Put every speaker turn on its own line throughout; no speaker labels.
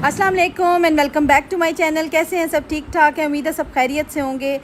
अस्सलाम वालेकुम and welcome back to my channel. कैसे हैं सब? ठीक ठाक है, उम्मीद है सब खैरियत से होंगे।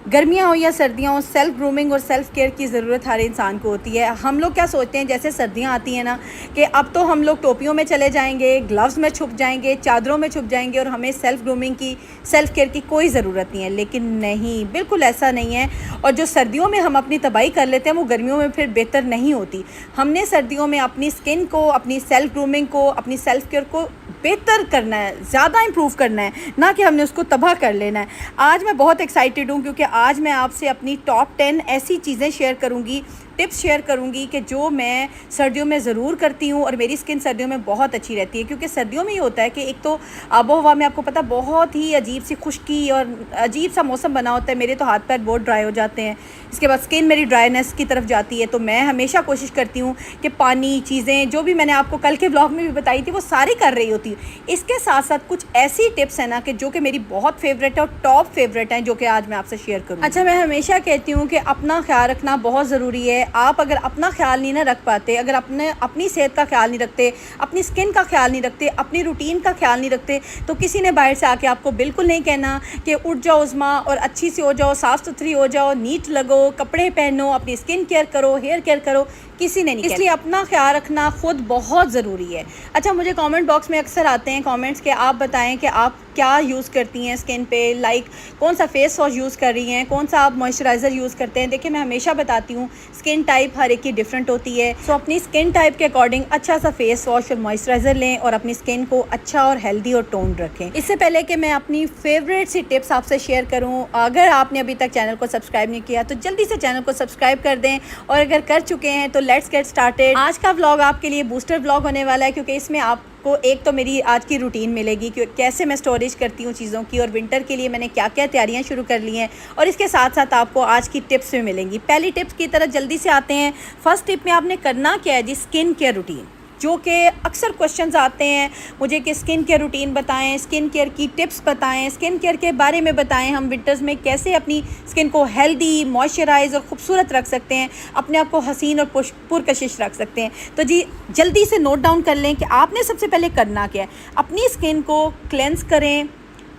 गर्मियाँ हो या सर्दियाँ हो, सेल्फ़ ग्रूमिंग और सेल्फ़ केयर की ज़रूरत हर इंसान को होती है। हम लोग क्या सोचते हैं, जैसे सर्दियाँ आती हैं ना, कि अब तो हम लोग टोपियों में चले जाएंगे, ग्लव्स में छुप जाएंगे, चादरों में छुप जाएंगे और हमें सेल्फ़ ग्रूमिंग की, सेल्फ़ केयर की कोई ज़रूरत नहीं है। लेकिन नहीं, बिल्कुल ऐसा नहीं है। और जो सर्दियों में हम अपनी तबाही कर लेते हैं, वो गर्मियों में फिर बेहतर नहीं होती। हमने सर्दियों में अपनी स्किन को, अपनी सेल्फ़ ग्रूमिंग को, अपनी सेल्फ़ केयर को बेहतर करना है, ज़्यादा इम्प्रूव करना है, ना कि हमने उसको तबाह कर लेना है। आज मैं बहुत एक्साइटेड हूँ क्योंकि आज मैं आपसे अपनी टॉप 10 ऐसी चीज़ें शेयर करूँगी, टिप्स शेयर करूँगी कि जो मैं सर्दियों में ज़रूर करती हूँ और मेरी स्किन सर्दियों में बहुत अच्छी रहती है। क्योंकि सर्दियों में ये होता है कि एक तो आबो हवा में आपको पता बहुत ही अजीब सी खुश्की और अजीब सा मौसम बना होता है। मेरे तो हाथ पैर बहुत ड्राई हो जाते हैं, इसके बाद स्किन मेरी ड्राइनेस की तरफ जाती है। तो मैं हमेशा कोशिश करती हूँ कि पानी, चीज़ें जो भी मैंने आपको कल के व्लॉग में भी बताई थी, वो सारी कर रही होती हूँ। इसके साथ साथ कुछ ऐसी टिप्स हैं ना कि जो कि मेरी बहुत फेवरेट है और टॉप फेवरेट हैं, जो कि आज मैं आपसे शेयर करूँ। अच्छा, मैं हमेशा कहती हूँ कि अपना ख्याल रखना बहुत ज़रूरी है। आप अगर अपना ख्याल नहीं ना रख पाते, अगर अपनी सेहत का ख्याल नहीं रखते, अपनी स्किन का ख्याल नहीं रखते, अपनी रूटीन का ख्याल नहीं रखते, तो किसी ने बाहर से आके आपको बिल्कुल नहीं कहना कि उठ जाओ उज़मा और अच्छी सी हो जाओ, साफ़ सुथरी हो जाओ, नीट लगो, कपड़े पहनो, अपनी स्किन केयर करो, हेयर केयर करो, किसी ने नहीं। इसलिए अपना ख्याल रखना खुद बहुत ज़रूरी है। अच्छा, मुझे कमेंट बॉक्स में अक्सर आते हैं कमेंट्स कि आप बताएं कि आप क्या यूज़ करती हैं स्किन पे, लाइक कौन सा फेस वॉश यूज़ कर रही हैं, कौन सा आप मॉइस्चराइज़र यूज़ करते हैं। देखिए, मैं हमेशा बताती हूँ स्किन टाइप हर एक की डिफरेंट होती है। सो अपनी स्किन टाइप के अकॉर्डिंग अच्छा सा फेस वॉश और मॉइस्चराइज़र लें और अपनी स्किन को अच्छा और हेल्दी और टोन्ड रखें। इससे पहले कि मैं अपनी फेवरेट सी टिप्स आपसे शेयर करूँ, अगर आपने अभी तक चैनल को सब्सक्राइब नहीं किया तो जल्दी से चैनल को सब्सक्राइब कर दें, और अगर कर चुके हैं तो लेट्स गेट स्टार्टेड। आज का व्लॉग आपके लिए बूस्टर व्लॉग होने वाला है, क्योंकि इसमें आपको एक तो मेरी आज की रूटीन मिलेगी कि कैसे मैं स्टोरेज करती हूँ चीज़ों की, और विंटर के लिए मैंने क्या क्या तैयारियां शुरू कर ली हैं, और इसके साथ साथ आपको आज की टिप्स भी मिलेंगी। पहली टिप्स की तरफ जल्दी से आते हैं। फर्स्ट टिप में आपने करना क्या है जी, स्किन केयर रूटीन। जो कि अक्सर क्वेश्चंस आते हैं मुझे कि स्किन केयर रूटीन बताएं, स्किन केयर की टिप्स बताएं, स्किन केयर के बारे में बताएं, हम विंटर्स में कैसे अपनी स्किन को हेल्दी, मॉइस्चराइज और ख़ूबसूरत रख सकते हैं, अपने आप को हसीन और पुरकशिश रख सकते हैं। तो जी जल्दी से नोट डाउन कर लें कि आपने सबसे पहले करना क्या है। अपनी स्किन को क्लेंस करें,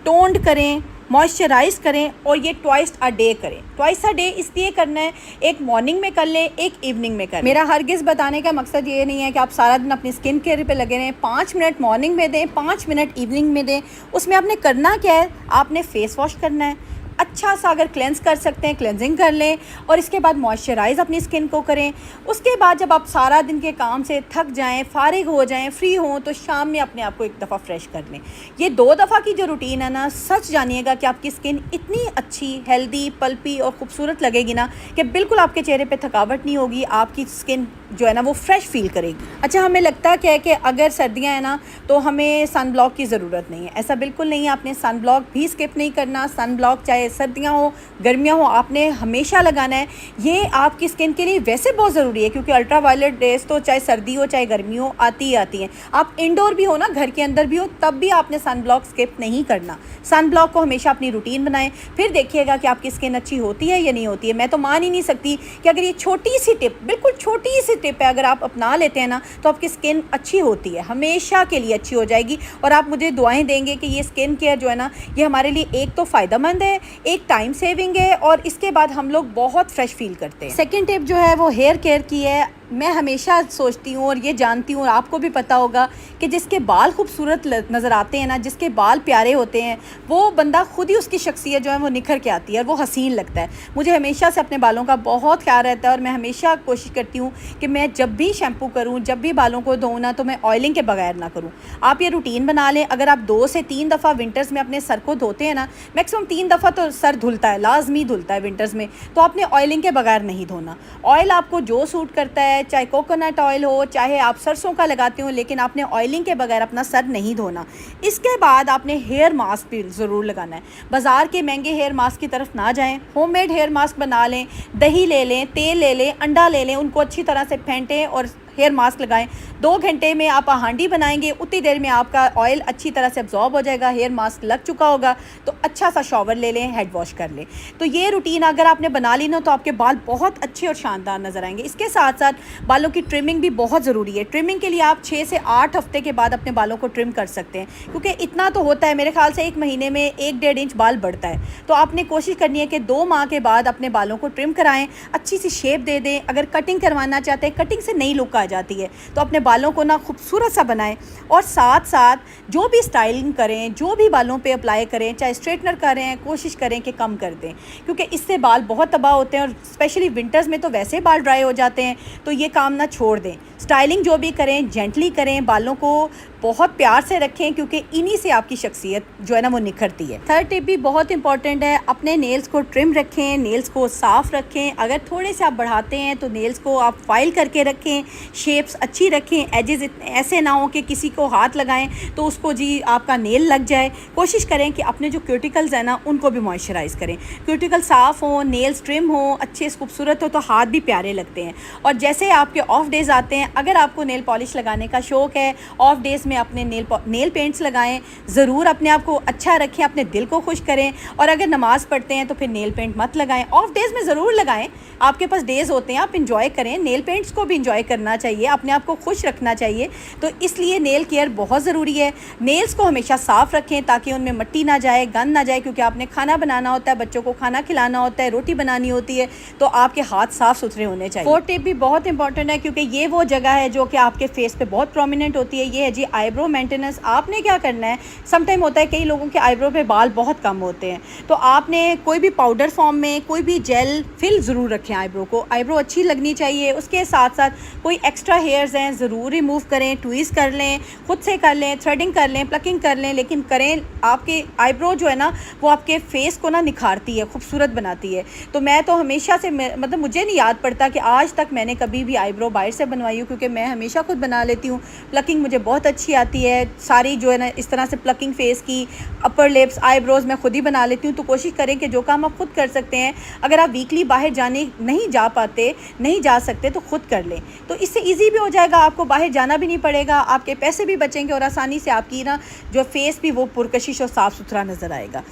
टोन्ड करें, मॉइस्चराइज़ करें, और ये ट्वाइस अ डे करें। ट्वाइस अ डे इसलिए करना है, एक मॉर्निंग में कर लें, एक इवनिंग में कर लें। मेरा हरगिज़ बताने का मकसद ये नहीं है कि आप सारा दिन अपनी स्किन केयर पे लगे रहें। 5 मिनट मॉर्निंग में दें, 5 मिनट इवनिंग में दें। उसमें आपने करना क्या है, आपने फेस वॉश करना है, अच्छा सा अगर क्लेंस कर सकते हैं क्लेंजिंग कर लें, और इसके बाद मॉइस्चराइज़ अपनी स्किन को करें। उसके बाद जब आप सारा दिन के काम से थक जाएं, फारिग हो जाएं, फ्री हों, तो शाम में अपने आप को एक दफ़ा फ्रेश कर लें। ये 2 दफ़ा की जो रूटीन है ना, सच जानिएगा कि आपकी स्किन इतनी अच्छी, हेल्दी, पल्पी और ख़ूबसूरत लगेगी ना कि बिल्कुल आपके चेहरे पर थकावट नहीं होगी, आपकी स्किन जो है ना वो फ्रेश फील करेगी। अच्छा, हमें लगता क्या है कि अगर सर्दियाँ हैं ना तो हमें सन ब्लॉक की ज़रूरत नहीं है। ऐसा बिल्कुल नहीं है। आपने सन ब्लॉक भी स्किप नहीं करना। सन ब्लॉक चाहे सर्दियाँ हो गर्मियाँ हो, आपने हमेशा लगाना है। ये आपकी स्किन के लिए वैसे बहुत ज़रूरी है, क्योंकि अल्ट्रा वायलेट रेज तो चाहे सर्दी हो चाहे गर्मी हो आती ही आती हैं। आप इंडोर भी हो ना, घर के अंदर भी हो, तब भी आपने सन ब्लॉक स्किप नहीं करना। सन ब्लॉक को हमेशा अपनी रूटीन बनाएं, फिर देखिएगा कि आपकी स्किन अच्छी होती है या नहीं होती है। मैं तो मान ही नहीं सकती कि अगर ये छोटी सी टिप, बिल्कुल छोटी सी टिप है, अगर आप अपना लेते हैं ना तो आपकी स्किन अच्छी होती है, हमेशा के लिए अच्छी हो जाएगी। और आप मुझे दुआएं देंगे कि ये स्किन केयर जो है ना, ये हमारे लिए एक तो फ़ायदेमंद है, एक टाइम सेविंग है, और इसके बाद हम लोग बहुत फ्रेश फील करते हैं। सेकेंड टिप जो है वो हेयर केयर की है। मैं हमेशा सोचती हूँ और ये जानती हूँ, आपको भी पता होगा, कि जिसके बाल खूबसूरत नज़र आते हैं ना, जिसके बाल प्यारे होते हैं, वो बंदा खुद ही, उसकी शख्सियत जो है वो निखर के आती है और वो हसीन लगता है। मुझे हमेशा से अपने बालों का बहुत ख्याल रहता है, और मैं हमेशा कोशिश करती हूँ कि मैं जब भी शैम्पू करूँ, जब भी बालों को धोऊँ ना, तो मैं ऑयलिंग के बगैर ना करूँ। आप ये रूटीन बना लें। अगर आप 2 से 3 दफ़ा विंटर्स में अपने सर को धोते हैं ना, मैक्सिमम 3 दफ़ा तो सर धुलता है, लाजमी धुलता है विंटर्स में, तो आपने ऑयलिंग के बगैर नहीं धोना। ऑयल आपको जो सूट करता है, चाहे कोकोनट ऑयल हो, चाहे आप सरसों का लगाते हो, लेकिन आपने ऑयलिंग के बगैर अपना सर नहीं धोना। इसके बाद आपने हेयर मास्क भी ज़रूर लगाना है। बाज़ार के महंगे हेयर मास्क की तरफ ना जाएं, होममेड हेयर मास्क बना लें। दही ले लें, तेल ले लें, अंडा ले लें, उनको अच्छी तरह से फेंटें और हेयर मास्क लगाएं। 2 घंटे में आप हांडी बनाएंगे, उतनी देर में आपका ऑयल अच्छी तरह से अब्जॉर्ब हो जाएगा, हेयर मास्क लग चुका होगा। तो अच्छा सा शॉवर ले लें, हेड वॉश कर लें। तो ये रूटीन अगर आपने बना ली ना तो आपके बाल बहुत अच्छे और शानदार नज़र आएंगे। इसके साथ साथ बालों की ट्रिमिंग भी बहुत ज़रूरी है। ट्रिमिंग के लिए आप 6 से 8 हफ्ते के बाद अपने बालों को ट्रिम कर सकते हैं, क्योंकि इतना तो होता है, मेरे ख्याल से 1 महीने में 1-1.5 इंच बाल बढ़ता है। तो आपने कोशिश करनी है कि 2 माह के बाद अपने बालों को ट्रिम कराएं, अच्छी सी शेप दे दें। अगर कटिंग करवाना चाहते हैं, कटिंग से नई लुक आ जाती है, तो अपने बालों को ना खूबसूरत सा बनाएं। और साथ साथ जो भी स्टाइलिंग करें, जो भी बालों पे अप्लाई करें, चाहे स्ट्रेटनर करें, कोशिश करें कि कम कर दें, क्योंकि इससे बाल बहुत तबाह होते हैं। और स्पेशली विंटर्स में तो वैसे बाल ड्राई हो जाते हैं, तो ये काम ना छोड़ दें। स्टाइलिंग जो भी करें जेंटली करें, बालों को बहुत प्यार से रखें, क्योंकि इन्हीं से आपकी शख्सियत जो है ना वो निखरती है। थर्ड टिप भी बहुत इंपॉर्टेंट है, अपने नेल्स को ट्रिम रखें, नेल्स को साफ़ रखें। अगर थोड़े से आप बढ़ाते हैं तो नेल्स को आप फाइल करके रखें, शेप्स अच्छी रखें, एजेस ऐसे ना हो कि किसी को हाथ लगाएं तो उसको जी आपका नेल लग जाए। कोशिश करें कि अपने जो क्यूटिकल्स हैं ना उनको भी मॉइस्चराइज़ करें। क्यूटिकल साफ़ हो, नेल्स ट्रिम हो, अच्छे खूबसूरत हो, तो हाथ भी प्यारे लगते हैं। और जैसे आपके ऑफ डेज़ आते हैं, अगर आपको नेल पॉलिश लगाने का शौक़ है, ऑफ डेज़ में अपने नेल पेंट्स लगाएं। ज़रूर अपने आप को अच्छा रखें, अपने दिल को खुश करें। और अगर नमाज़ पढ़ते हैं तो फिर नेल पेंट मत लगाएं, ऑफ डेज़ में ज़रूर लगाएं। आपके पास डेज़ होते हैं, आप इंजॉय करें। नेल पेंट्स को भी इंजॉय करना चाहिए, अपने आप को खुश रखना चाहिए। तो इसलिए नेल केयर बहुत ज़रूरी है। नेल्स को हमेशा साफ़ रखें ताकि उनमें मिट्टी ना जाए, गंद ना जाए, क्योंकि आपने खाना बनाना होता है, बच्चों को खाना खिलाना होता है, रोटी बनानी होती है, तो आपके हाथ साफ़ सुथरे होने चाहिए। फोर्थ टिप भी बहुत इंपॉर्टेंट है, क्योंकि ये वो जगह है जो कि आपके फेस पे बहुत प्रोमिनेंट होती है। ये है जी आईब्रो मेंटेनेंस। आपने क्या करना है, सम टाइम होता है कई लोगों के आईब्रो पे बाल बहुत कम होते हैं, तो आपने कोई भी पाउडर फॉर्म में कोई भी जेल फिल ज़रूर रखें आईब्रो को। आईब्रो अच्छी लगनी चाहिए। उसके साथ साथ कोई एक्स्ट्रा हेयर्स हैं ज़रूर रिमूव करें, ट्विस्ट कर लें, खुद से कर लें, थ्रेडिंग कर लें, प्लकिंग कर लें, लेकिन करें। आपके आईब्रो जो है ना वो आपके फेस को ना निखारती है, खूबसूरत बनाती है। तो मैं तो हमेशा से मतलब मुझे नहीं याद पड़ता कि आज तक मैंने कभी भी आईब्रो बाहर से बनवाई हूँ, क्योंकि मैं हमेशा खुद बना लेती हूँ। प्लकिंग मुझे बहुत अच्छी आती है, सारी जो है ना इस तरह से प्लकिंग फेस की, अपर लिप्स, आईब्रोज़ मैं खुद ही बना लेती हूँ। तो कोशिश करें कि जो काम आप खुद कर सकते हैं, अगर आप वीकली बाहर जाने नहीं जा सकते तो खुद कर लें। तो इससे इजी भी हो जाएगा, आपको बाहर जाना भी नहीं पड़ेगा, आपके पैसे भी बचेंगे और आसानी से आपकी ना जो फेस भी वो पुरकशिश और साफ़ सुथरा नज़र आएगा।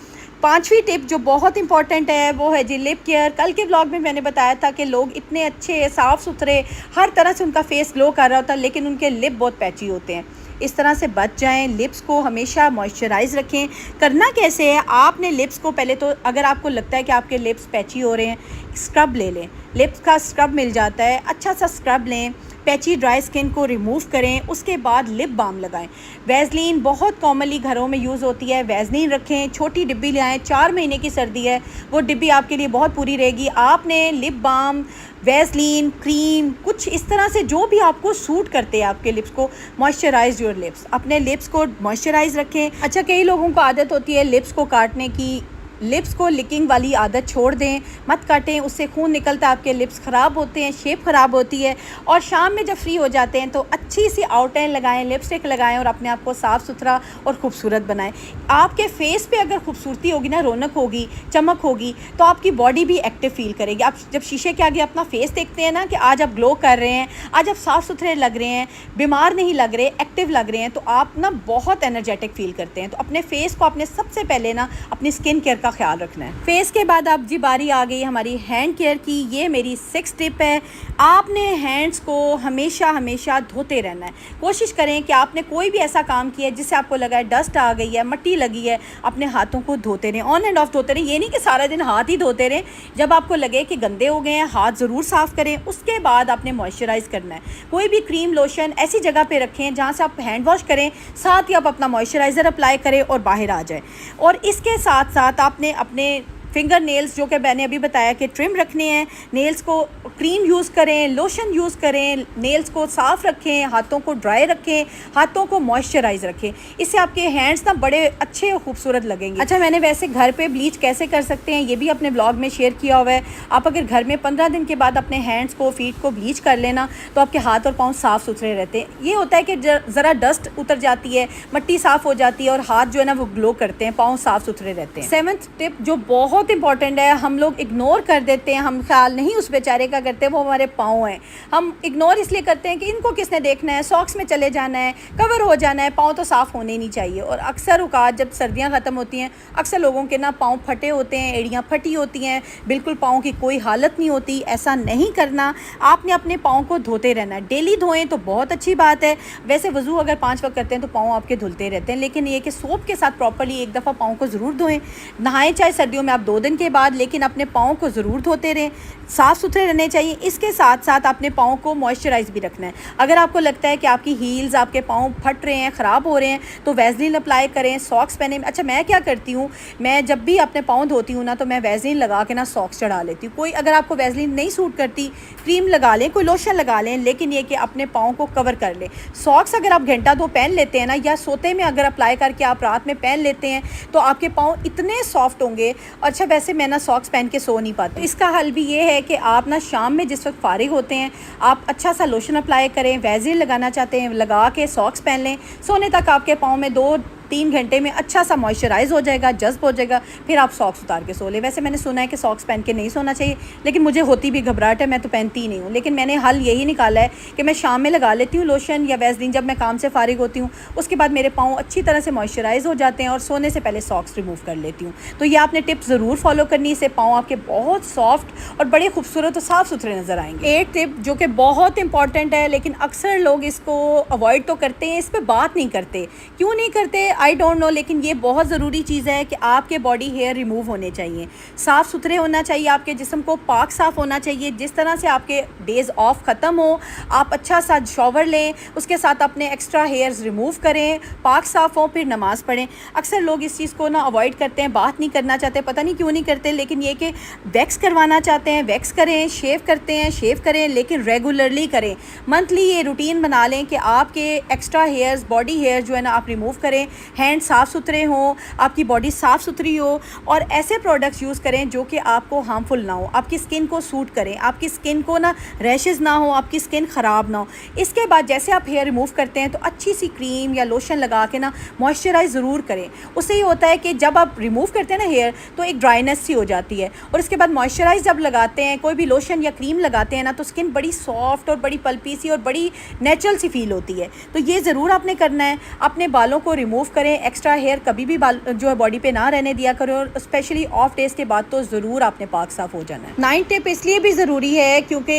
5वीं टिप जो बहुत इंपॉर्टेंट है वो है जी लिप केयर। कल के व्लॉग में मैंने बताया था कि लोग इतने अच्छे साफ़ सुथरे, हर तरह से उनका फेस ग्लो कर रहा होता है, लेकिन उनके लिप बहुत पैची होते हैं। इस तरह से बच जाएं। लिप्स को हमेशा मॉइस्चराइज़ रखें। करना कैसे है, आपने लिप्स को पहले तो अगर आपको लगता है कि आपके लिप्स पैची हो रहे हैं, स्क्रब ले लें। लिप्स का स्क्रब मिल जाता है, अच्छा सा स्क्रब लें, पैची ड्राई स्किन को रिमूव करें। उसके बाद लिप बाम लगाएं। वैसलीन बहुत कॉमनली घरों में यूज़ होती है, वैसलीन रखें, छोटी डिब्बी ले आएँ। 4 महीने की सर्दी है, वो डिब्बी आपके लिए बहुत पूरी रहेगी। आपने लिप बाम, वैसलीन, क्रीम, कुछ इस तरह से जो भी आपको सूट करते हैं आपके लिप्स को, मॉइस्चराइज योर लिप्स। अपने लिप्स को मॉइस्चराइज रखें। अच्छा, कई लोगों को आदत होती है लिप्स को काटने की, लिप्स को लिकिंग वाली आदत छोड़ दें, मत काटें, उससे खून निकलता है, आपके लिप्स ख़राब होते हैं, शेप ख़राब होती है। और शाम में जब फ्री हो जाते हैं तो अच्छी सी आउटलाइन लगाएं, लिपस्टिक लगाएं और अपने आप को साफ़ सुथरा और खूबसूरत बनाएं। आपके फेस पे अगर खूबसूरती होगी ना, रौनक होगी, चमक होगी, तो आपकी बॉडी भी एक्टिव फील करेगी। आप जब शीशे के आगे अपना फेस देखते हैं ना कि आज आप ग्लो कर रहे हैं, आज आप साफ़ सुथरे लग रहे हैं, बीमार नहीं लग रहे, एक्टिव लग रहे हैं, तो आप ना बहुत एनर्जेटिक फील करते हैं। तो अपने फेस को आपने सबसे पहले ना अपनी स्किन केयर का ख्याल रखना है। फेस के बाद अब जी बारी आ गई हमारी हैंड केयर की। ये मेरी 6 टिप है। आपने हैंड्स को हमेशा धोते रहना है। कोशिश करें कि आपने कोई भी ऐसा काम किया है जिससे आपको लगा है डस्ट आ गई है, मिट्टी लगी है, अपने हाथों को धोते रहें, ऑन एंड ऑफ धोते रहें। ये नहीं कि सारा दिन हाथ ही धोते रहें। जब आपको लगे कि गंदे हो गए हैं, हाथ ज़रूर साफ़ करें। उसके बाद आपने मॉइस्चराइज़ करना है। कोई भी क्रीम, लोशन ऐसी जगह पे रखें जहाँ से आप हैंड वॉश करें, साथ ही आप अपना मॉइस्चराइज़र अप्लाई करें और बाहर आ जाए। और इसके साथ साथ आपने अपने फिंगर नेल्स, जो कि मैंने अभी बताया कि ट्रिम रखने हैं, नेल्स को क्रीम यूज़ करें, लोशन यूज़ करें, नेल्स को साफ़ रखें, हाथों को ड्राई रखें, हाथों को मॉइस्चराइज़ रखें। इससे आपके हैंड्स ना बड़े अच्छे और खूबसूरत लगेंगे। अच्छा, मैंने वैसे घर पे ब्लीच कैसे कर सकते हैं ये भी अपने ब्लॉग में शेयर किया हुआ है। आप अगर घर में 15 दिन के बाद अपने हैंड्स को, फीट को ब्लीच कर लेना तो आपके हाथ और पाँव साफ़ सुथरे रहते हैं। ये होता है कि ज़रा डस्ट उतर जाती है, मिट्टी साफ़ हो जाती है और हाथ जो है ना वो ग्लो करते हैं, पाँव साफ़ सुथरे रहते हैं। 7th टिप जो बहुत बहुत इंपॉर्टेंट है। हम लोग इग्नोर कर देते हैं, हम ख्याल नहीं उस बेचारे का करते, वो हमारे पाँव हैं। हम इग्नोर इसलिए करते हैं कि इनको किसने देखना है, सॉक्स में चले जाना है, कवर हो जाना है, पाँव तो साफ़ होने ही नहीं चाहिए। और अक्सर औकात जब सर्दियाँ ख़त्म होती हैं, अक्सर लोगों के ना पाँव फटे होते हैं, एड़ियाँ फटी होती हैं, बिल्कुल पाँव की कोई हालत नहीं होती। ऐसा नहीं करना, आपने अपने पाँव को धोते रहना है। डेली धोएं तो बहुत अच्छी बात है। वैसे वज़ू अगर 5 वक्त करते हैं तो पाँव आपके धुलते रहते हैं, लेकिन ये कि सोप के साथ प्रॉपर्ली एक दफ़ा पाँव को ज़रूर धोएं। नहाएं चाहे सर्दियों में आप 2 दिन के बाद, लेकिन अपने पाँव को ज़रूर धोते रहें, साफ़ सुथरे रहने चाहिए। इसके साथ साथ अपने पाँव को मॉइस्चराइज़ भी रखना है। अगर आपको लगता है कि आपकी हील्स, आपके पाँव फट रहे हैं, ख़राब हो रहे हैं, तो वैसलीन अप्लाई करें, सॉक्स पहने। अच्छा, मैं क्या करती हूँ, मैं जब भी अपने पाँव धोती हूँ ना, तो मैं वैसलीन लगा के ना सॉक्स चढ़ा लेती हूँ। कोई अगर आपको वैसलीन नहीं सूट करती, क्रीम लगा लें, कोई लोशन लगा लें, लेकिन ये कि अपने पाँव को कवर कर लें। सॉक्स अगर आप घंटा 2 पहन लेते हैं ना, या सोते में अगर अप्लाई करके आप रात में पहन लेते हैं, तो आपके पाँव इतने सॉफ्ट होंगे। अच्छा, वैसे मैं ना सॉक्स पहन के सो नहीं पाती। इसका हल भी ये है कि आप ना शाम में जिस वक्त फारिग होते हैं, आप अच्छा सा लोशन अप्लाई करें, वैसलीन लगाना चाहते हैं लगा के सॉक्स पहन लें। सोने तक आपके पाँव में 2-3 घंटे में अच्छा सा मॉइस्चराइज़ हो जाएगा, जज्ब हो जाएगा, फिर आप सॉक्स उतार के सो लें। वैसे मैंने सुना है कि सॉक्स पहन के नहीं सोना चाहिए, लेकिन मुझे होती भी घबराहट है, मैं तो पहनती ही नहीं हूँ। लेकिन मैंने हल यही निकाला है कि मैं शाम में लगा लेती हूँ लोशन या वैसलीन, जब मैं काम से फारिग होती हूँ, उसके बाद मेरे पाँव अच्छी तरह से मॉइस्चराइज़ हो जाते हैं और सोने से पहले सॉक्स रिमूव कर लेती हूँ। तो ये आपने टिप ज़रूर फॉलो करनी, इससे पाँव आपके बहुत सॉफ्ट और बड़े खूबसूरत और साफ़ सुथरे नज़र आएंगे। एक टिप जो कि बहुत इंपॉर्टेंट है, लेकिन अक्सर लोग इसको अवॉइड तो करते हैं, इस पर बात नहीं करते। क्यों नहीं करते आई डोंट नो, लेकिन ये बहुत ज़रूरी चीज़ है कि आपके बॉडी हेयर रिमूव होने चाहिए, साफ़ सुथरे होना चाहिए, आपके जिस्म को पाक साफ़ होना चाहिए। जिस तरह से आपके डेज़ ऑफ ख़त्म हो, आप अच्छा सा शॉवर लें, उसके साथ अपने एक्स्ट्रा हेयर्स रिमूव करें, पाक साफ़ हो, फिर नमाज़ पढ़ें। अक्सर लोग इस चीज़ को ना अवॉइड करते हैं, बात नहीं करना चाहते, पता नहीं क्यों नहीं करते। लेकिन ये कि वैक्स करवाना चाहते हैं, वैक्स करें, शेव करते हैं, शेव करें, लेकिन रेगुलरली करें। मंथली ये रूटीन बना लें कि आपके एक्स्ट्रा हेयर्स, बॉडी हेयर जो है ना, आप रिमूव करें, हैंड साफ़ सुथरे हों, आपकी बॉडी साफ़ सुथरी हो, और ऐसे प्रोडक्ट्स यूज़ करें जो कि आपको हार्मफुल ना हो, आपकी स्किन को सूट करें, आपकी स्किन को ना रैशेज़ ना हो, आपकी स्किन ख़राब ना हो। इसके बाद जैसे आप हेयर रिमूव करते हैं तो अच्छी सी क्रीम या लोशन लगा के ना मॉइस्चराइज़ ज़रूर करें। उससे ये होता है कि जब आप रिमूव करते हैं ना हेयर, तो एक ड्राइनेस सी हो जाती है, और इसके बाद मॉइस्चराइज़ जब लगाते हैं, कोई भी लोशन या क्रीम लगाते हैं ना, तो स्किन बड़ी सॉफ्ट और बड़ी पल्पी सी और बड़ी नेचुरल सी फील होती है। तो ये ज़रूर आपने करना है। अपने बालों को रिमूव करें, एक्स्ट्रा हेयर कभी भी बाल जो है बॉडी पे ना रहने दिया करो, और स्पेशली ऑफ डेज़ के बाद तो ज़रूर आपने पाक साफ़ हो जाना है। 9 टिप इसलिए भी ज़रूरी है क्योंकि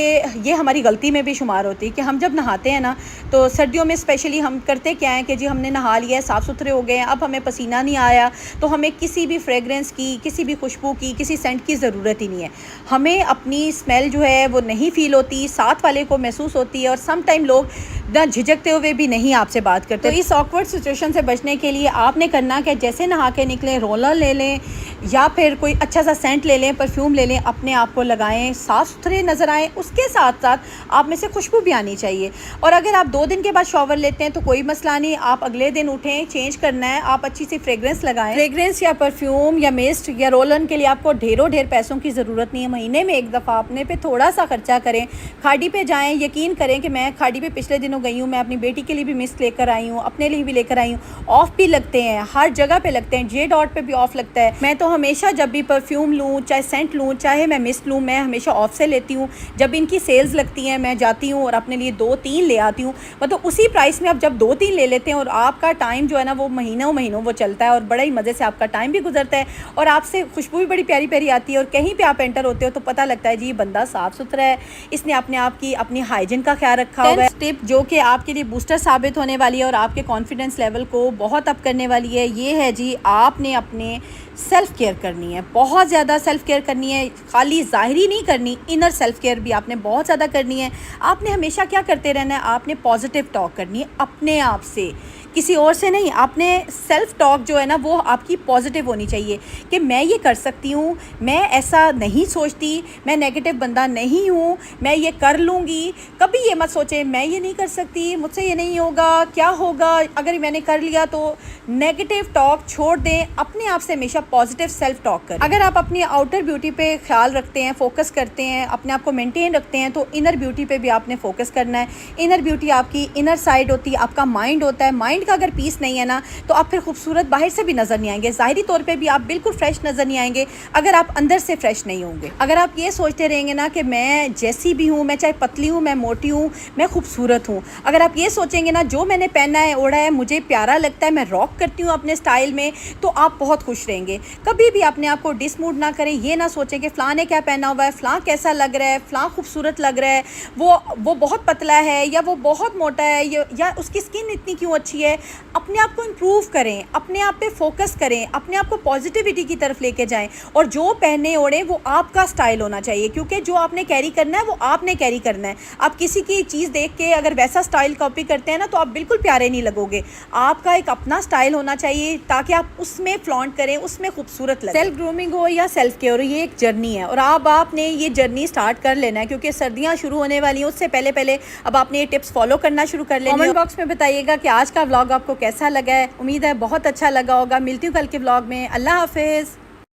ये हमारी गलती में भी शुमार होती है कि हम जब नहाते हैं ना, तो सर्दियों में स्पेशली हम करते क्या है कि जी हमने नहा लिया है, साफ़ सुथरे हो गए हैं, अब हमें पसीना नहीं आया, तो हमें किसी भी फ्रेगरेंस की, किसी भी खुशबू की, किसी सेंट की ज़रूरत ही नहीं है। हमें अपनी स्मेल जो है वो नहीं फ़ील होती, साथ वाले को महसूस होती है, और सम टाइम लोग ना झिझकते हुए भी नहीं आपसे बात करते। तो इस ऑकवर्ड सिचुएशन से बचने के लिए आपने करना कि जैसे नहा के निकलें, रोलर ले लें या फिर कोई अच्छा सा सेंट ले लें, परफ्यूम ले लें, अपने आप को लगाएं, साफ़ सुथरे नज़र आएँ। उसके साथ साथ आप में से खुशबू भी आनी चाहिए। और अगर आप 2 दिन के बाद शॉवर लेते हैं तो कोई मसला नहीं, आप अगले दिन उठें, चेंज करना है, आप अच्छी सी फ्रेगरेंस लगाएं। फ्रेगरेंस या परफ्यूम या मिस्ट या रोलन के लिए आपको ढेर पैसों की ज़रूरत नहीं है। महीने में एक दफ़ा अपने पे थोड़ा सा खर्चा करें, खाड़ी पे जाएँ। यकीन करें कि मैं खाड़ी पे पिछले दिनों गई हूँ, मैं अपनी बेटी के लिए भी मिस्ट लेकर आई हूँ, अपने लिए भी लेकर आई हूँ। ऑफ भी लगते हैं, हर जगह पे लगते हैं, जे डॉट पे भी ऑफ लगता है। मैं तो हमेशा जब भी परफ्यूम लूँ, चाहे सेंट लूँ, चाहे मैं मिस्ट लूँ, मैं हमेशा ऑफ से लेती हूँ। जब इनकी सेल्स लगती हैं मैं जाती हूँ और अपने लिए 2-3 ले आती हूँ। मतलब उसी प्राइस में आप जब 2-3 ले लेते हैं, और आपका टाइम जो है ना वो महीनों वो चलता है, और बड़ा ही मज़े से आपका टाइम भी गुजरता है, और आपसे खुशबू भी बड़ी प्यारी प्यारी आती है। और कहीं पे आप एंटर होते हो तो पता लगता है जी ये बंदा साफ़ सुथरा है, इसने अपने आप की अपनी हाइजीन का ख्याल रखा हुआ है। टिप जो कि आपके लिए बूस्टर साबित होने वाली है और आपके कॉन्फिडेंस लेवल को बहुत अप करने वाली है, ये है जी आपने अपने सेल्फ़ केयर करनी है, बहुत ज़्यादा सेल्फ़ केयर करनी है। खाली ज़ाहिरी नहीं करनी, इनर सेल्फ़ केयर भी आपने बहुत ज़्यादा करनी है। आपने हमेशा क्या करते रहना है, आपने पॉजिटिव टॉक करनी है अपने आप से, किसी और से नहीं। आपने सेल्फ़ टॉक जो है ना वो आपकी पॉजिटिव होनी चाहिए कि मैं ये कर सकती हूँ, मैं ऐसा नहीं सोचती, मैं नेगेटिव बंदा नहीं हूँ, मैं ये कर लूँगी। कभी ये मत सोचें मैं ये नहीं कर सकती, मुझसे ये नहीं होगा, क्या होगा अगर मैंने कर लिया तो। नेगेटिव टॉक छोड़ दें, अपने आप से हमेशा पॉजिटिव सेल्फ टॉक करें। अगर आप अपनी आउटर ब्यूटी पे ख्याल रखते हैं, फोकस करते हैं, अपने आप को मेंटेन रखते हैं, तो इनर ब्यूटी पे भी आपने फोकस करना है। इनर ब्यूटी आपकी इनर साइड होती है, आपका माइंड होता है। माइंड माइंड का अगर पीस नहीं है ना तो आप फिर खूबसूरत बाहर से भी नज़र नहीं आएंगे, ज़ाहिरी तौर पे भी आप बिल्कुल फ्रेश नज़र नहीं आएंगे अगर आप अंदर से फ्रेश नहीं होंगे। अगर आप ये सोचते रहेंगे ना कि मैं जैसी भी हूँ, मैं चाहे पतली हूँ, मैं मोटी हूँ, मैं खूबसूरत हूँ, अगर आप ये सोचेंगे ना जो मैंने पहना है ओढ़ा है मुझे प्यारा लगता है, मैं रॉक करती हूँ अपने स्टाइल में, तो आप बहुत खुश रहेंगे। कभी भी अपने आप को डिसमूड ना करें, ये ना सोचें कि फ़लाँ ने क्या पहना हुआ है, फ़लाँ कैसा लग रहा है, फ़लाँ खूबसूरत लग रहा है, वो बहुत पतला है या वो बहुत मोटा है या उसकी स्किन इतनी क्यों अच्छी है। अपने आप को इम्प्रूव करें, अपने आप पे फोकस करें, अपने आप को पॉजिटिविटी की तरफ लेके जाएं और जो पहने ओढ़े वो आपका स्टाइल होना चाहिए, क्योंकि जो आपने कैरी करना है वो आपने कैरी करना है। आप किसी की चीज़ देख के अगर वैसा स्टाइल कॉपी करते हैं ना तो आप बिल्कुल प्यारे नहीं लगोगे। आपका एक अपना स्टाइल होना चाहिए ताकि आप उसमें फ्लॉन्ट करें, उसमें खूबसूरत लगे। सेल्फ ग्रूमिंग हो या सेल्फ केयर हो, ये एक जर्नी है और अब आपने ये जर्नी स्टार्ट कर लेना है क्योंकि सर्दियाँ शुरू होने वाली हैं। उससे पहले अब आपने ये टिप्स फॉलो करना शुरू कर लेना। कमेंट बॉक्स में बताइएगा कि आज का व्लॉग आपको कैसा लगा है। उम्मीद है बहुत अच्छा लगा होगा। मिलती हूँ कल के व्लॉग में। अल्लाह हाफिज़।